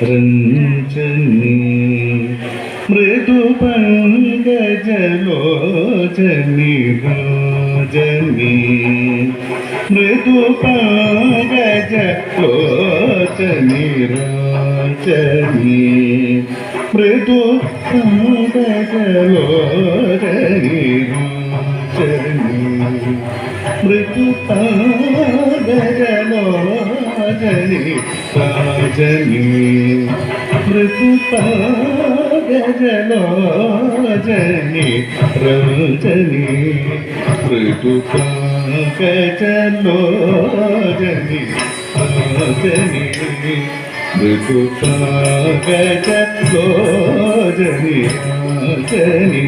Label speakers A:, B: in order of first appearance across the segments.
A: रञ्जनी मृदुपङ्कजलोचनी रञ्जनी मृदुपङ्कजलोचनी रञ्जनी मृदुपङ्कजलोचनी रञ्जनी मृदुपङ्कजलोचनी रञ्जनी मृदुपङ्कजलोचनी रञ्जनी मृदुपङ्कजलोचनी रञ्जनी मृदुपङ्कजलोचनी रञ्जनी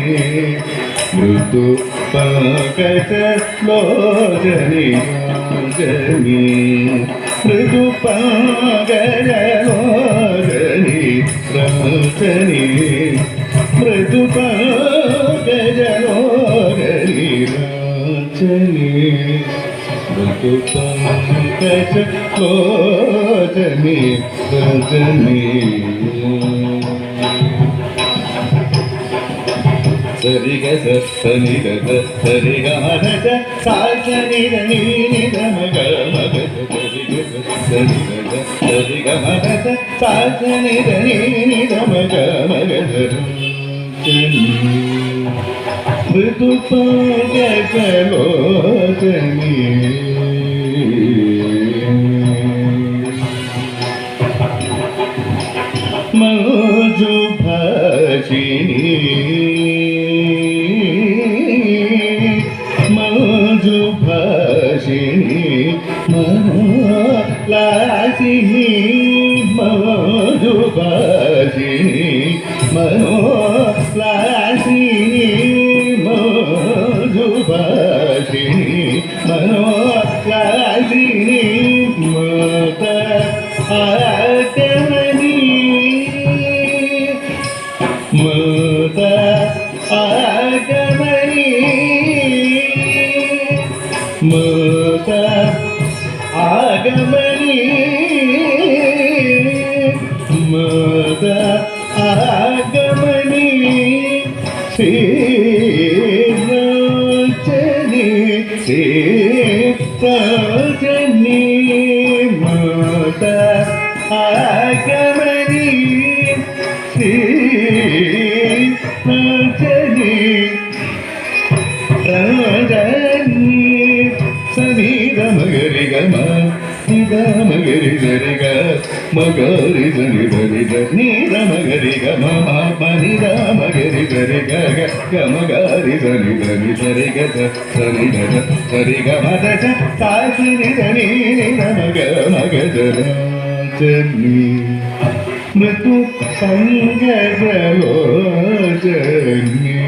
A: मृदुपङ्कजलोचनी रञ्जनी मृदुपङ्कजलोचनी रञ्जनी मृदुपङ्कजलोचनी रञ्जनी मृदुपङ्कजलोचनी रञ्जनी सरि ग सनि ग सरि ग म ग सा सनि ग नि नि ग म ग सरि ग सनि ग सरि ग म ग सा सनि ग नि नि ग म ग मृदुपङ्कजलोचनी मञ्जुभाषिणी मञ्जुभाषिणी मनोलासिनी मञ्जुभाषिणी मनोलासिनी मञ्जुभाषिणी मनोलासिनी मत आगमनी मत आगमनी मत आगमनी मत आगमनी श्रीरञ्जनी श्रीरञ्जनी मत आगमनी श्रीरञ्जनी रञ्जनी सनि ग म ग रि ग म नि ग म ग रि ग रि ग म ग रि ग नि ग रि ग नि ग म ग रि ग म म नि ग म ग रि ग रि ग ग म ग रि ग नि ग नि ग रि ग स नि ग स रि ग म ग स सा सि नि ग नि नि ग म ग रञ्जनी मृदुपङ्कजलोचनी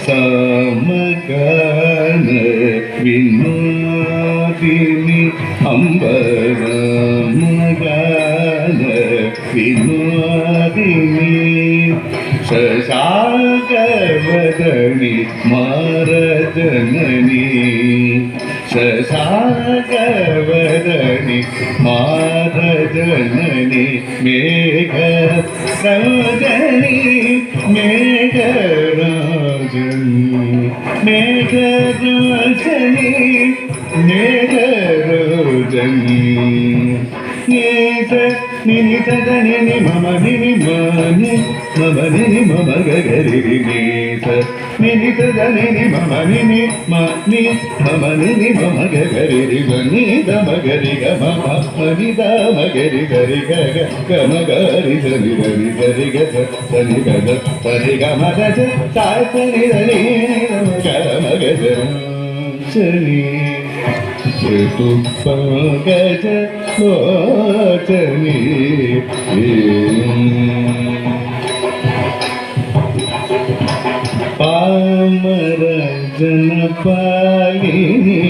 A: समगान विनोदिनी अम्बरमगान विनोदिनी शशाङ्कवदनी मारजननी शशाङ्कवदनी मारजननी मेघरञ्जनी मेघरञ्जनी मेघरञ्जनी मेघरञ्जनी नीत निनि तदनि नि मम निनि मनि मम निनि मम गगरि नीत निनि तदनि नि मम निनि मनि मम निनि मम गगरि नि द मगरि ग मम नि द मगरि गरि ग ग म गरि सनि गरि गरि ग सनि ग सनि ग म ग सा सनि नि ग म ग सनि मृदुपङ्कजलोचनी पामर जनपालिनी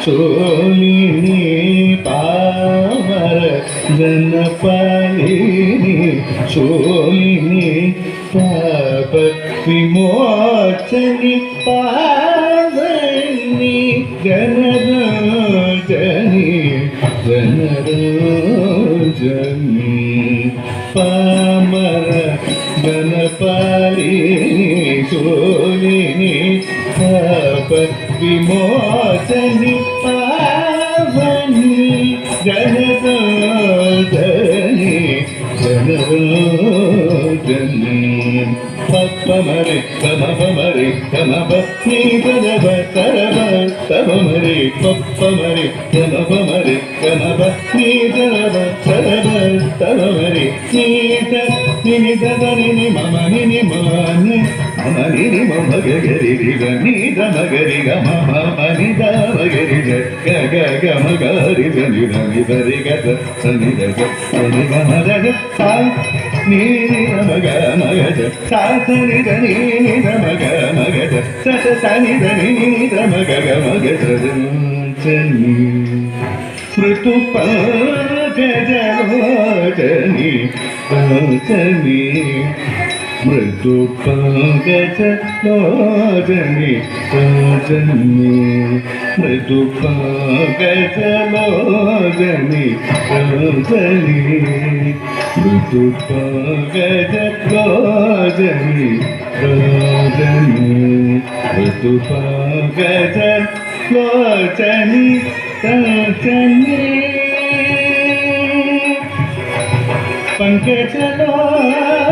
A: सोलिनी पामर जनपालिनी सोलिनी पाप विमोचनी पावनी जनद जनरोजनी पामर जनपाली शोलिनी पाप विमोचनी पावनी जनरोजनी जनरोजनी पमरे तमरे तमपत्नी तदव तरव तमरे पमरे तमरे तमपत्नी तदव तरव तमरे नीत निनिद निनि मम निनि मानि मम निनि मम गगरि नीद मगरि ग मम निद मगरि ग ग ग मगरि जनि नि बरि ग सनि द सनि ग मद सा नी मग मग सा सनि द नी द मग मग स सनि द नी द मग ग मग चनि ऋतु पंकजलोचनी लोचनी मृदु पंकजलोचनी लोचनी मृदु पंकजलोचनी लोचनी मृदु पंकजलोचनी लोचनी मृदु पंकजलोचनी लोचनी पंकजलोचनी